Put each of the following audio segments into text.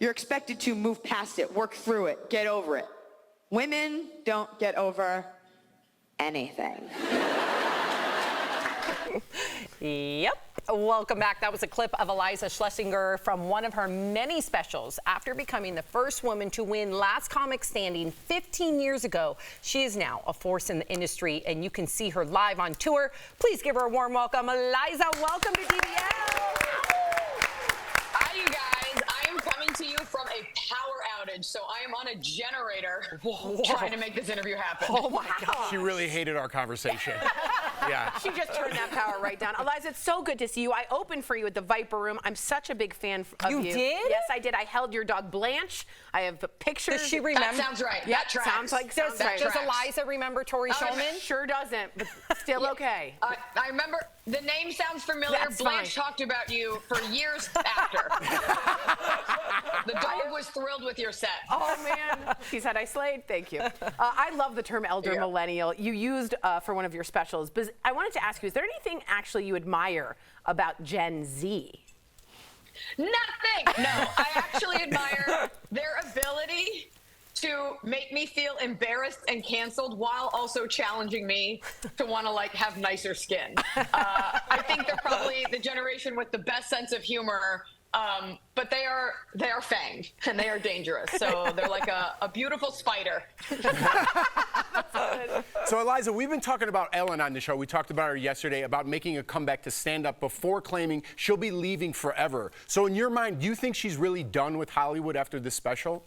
You're expected to move past it, work through it, get over it. Women don't get over anything. Yep. Welcome back. That was a clip of Iliza Shlesinger from one of her many specials. After becoming the first woman to win Last Comic Standing 15 years ago, she is now a force in the industry, and you can see her live on tour. Please give her a warm welcome. Iliza, welcome to DBL. Hi, you guys. I am coming to you from a power outage, so I am on a generator trying to make this interview happen. Oh, my God. She really hated our conversation. Yeah. She just turned that power right down. Iliza, it's so good to see you. I opened for you at the Viper Room. I'm such a big fan of you. You did? Yes, I did. I held your dog Blanche. I have pictures. Does she remember? That sounds right. Yeah, That tracks. sounds like Does Iliza remember Tori Shulman? Sure doesn't, but still okay. I remember the name sounds familiar. That's Blanche fine. talked about you for years after. The dog was thrilled with your set. Oh, man. She said I slayed. Thank you. I love the term elder millennial. You used for one of your specials. But I wanted to ask you, is there anything actually you admire about Gen Z? Nothing. No, I actually admire their ability to make me feel embarrassed and canceled while also challenging me to want to like have nicer skin. I think they're probably the generation with the best sense of humor. But they are fanged and they are dangerous. So they're like a beautiful spider. So Iliza, we've been talking about Ellen on the show. We talked about her yesterday about making a comeback to stand up before claiming she'll be leaving forever. So in your mind, do you think she's really done with Hollywood after this special?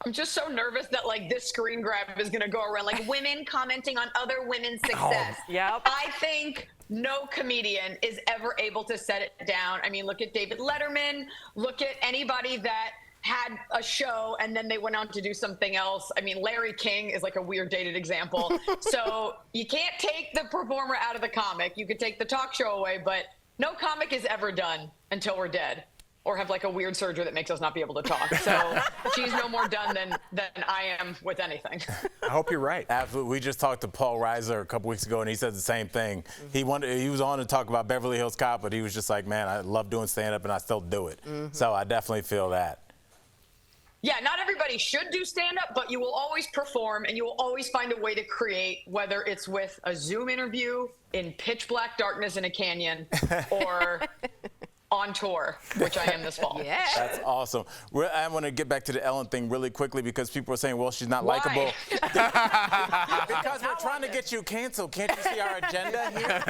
I'm just so nervous that like this screen grab is going to go around like women commenting on other women's success. Yep. I think no comedian is ever able to set it down. I mean, look at David Letterman, look at anybody that had a show and then they went on to do something else. I mean, Larry King is like a weird dated example. So you can't take the performer out of the comic. You could take the talk show away, but no comic is ever done until we're dead or have like a weird surgery that makes us not be able to talk. So she's no more done than I am with anything. I hope you're right. Absolutely. We just talked to Paul Reiser a couple weeks ago, and he said the same thing. He was on to talk about Beverly Hills Cop, but he was just like, man, I love doing stand-up, and I still do it. So I definitely feel that. Yeah, not everybody should do stand-up, but you will always perform, and you will always find a way to create, whether it's with a Zoom interview in pitch black darkness in a canyon or on tour, which I am this fall. Yeah. That's awesome. I want to get back to the Ellen thing really quickly because people are saying, well, she's not likable. Because we're trying to get you canceled. Can't you see our agenda here?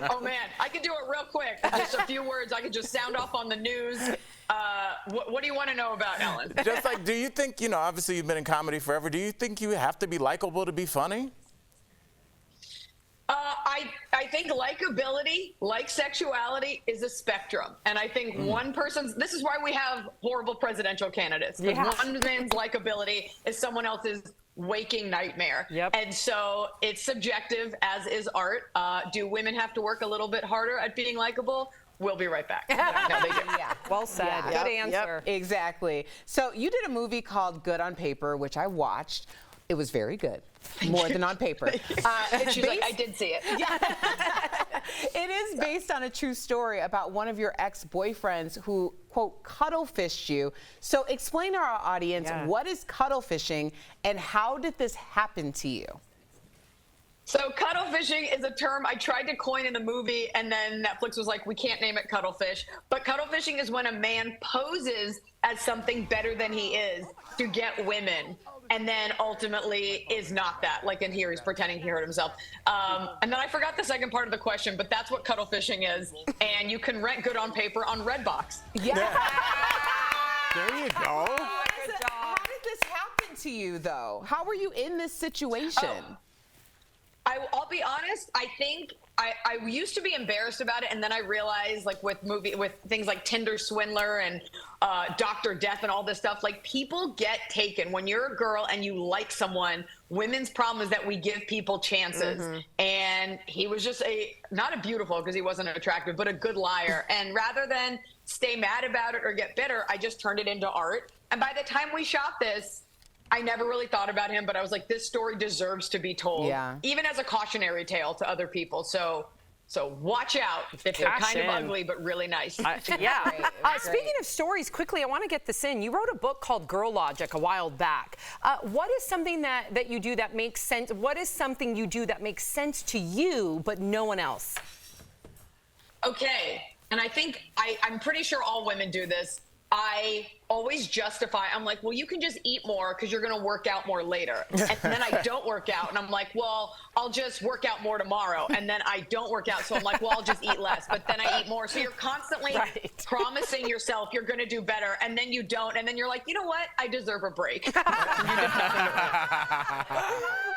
Oh, man, I could do it real quick. Just a few words. I could just sound off on the news. What do you want to know about Ellen? Just like, do you think, obviously you've been in comedy forever. Do you think you have to be likable to be funny? I think likability, like sexuality, is a spectrum. And I think this is why we have horrible presidential candidates. Because one man's likability is someone else's waking nightmare. Yep. And so it's subjective, as is art. Do women have to work a little bit harder at being likable? We'll be right back. No, they do. Yeah. Well said. Yeah. Good answer. Yep, exactly. So you did a movie called Good on Paper, which I watched. It was very good, more than on paper. It's She's like, I did see it. It is based on a true story about one of your ex-boyfriends who, quote, cuttlefished you. So explain to our audience, what is cuttlefishing and how did this happen to you? So cuttlefishing is a term I tried to coin in the movie, and then Netflix was like, we can't name it cuttlefish. But cuttlefishing is when a man poses as something better than he is to get women, and then ultimately is not that. Like in here, he's pretending he hurt himself. And then I forgot the second part of the question, but that's what cuttlefishing is. And you can rent Good on Paper on Redbox. Yeah. There you go. How did this happen to you, though? How were you in this situation? I'll be honest. I think I used to be embarrassed about it, and then I realized, like with things like Tinder Swindler and Dr. Death and all this stuff, like people get taken. When you're a girl and you like someone, women's problem is that we give people chances. And he was just not a beautiful, because he wasn't attractive, but a good liar. And rather than stay mad about it or get bitter, I just turned it into art. And by the time we shot this, I never really thought about him, but I was like, this story deserves to be told, even as a cautionary tale to other people. So So watch out if they're Cash kind of in. ugly but really nice. Yeah. Speaking of stories, quickly, I want to get this in. You wrote a book called Girl Logic a while back. What is something that you do that makes sense? What is something you do that makes sense to you but no one else? Okay, and I think I'm pretty sure all women do this. I always justify, I'm like, well, you can just eat more because you're going to work out more later. And then I don't work out. And I'm like, well, I'll just work out more tomorrow. And then I don't work out. So I'm like, well, I'll just eat less. But then I eat more. So you're constantly promising yourself you're going to do better. And then you don't. And then you're like, you know what? I deserve a break.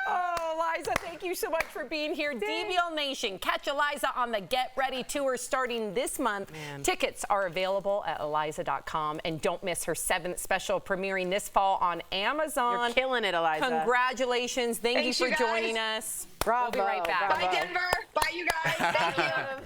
Oh, Iliza, thank you so much for being here. DBL Nation, catch Iliza on the Get Ready tour starting this month. Tickets are available at Iliza.com. And don't miss her 7th special premiering this fall on Amazon. You're killing it, Iliza. Congratulations. Thank you Thanks, for you guys. joining us. Bravo, We'll be right back. bravo. Bye, Denver. Bye, you guys. Thank you.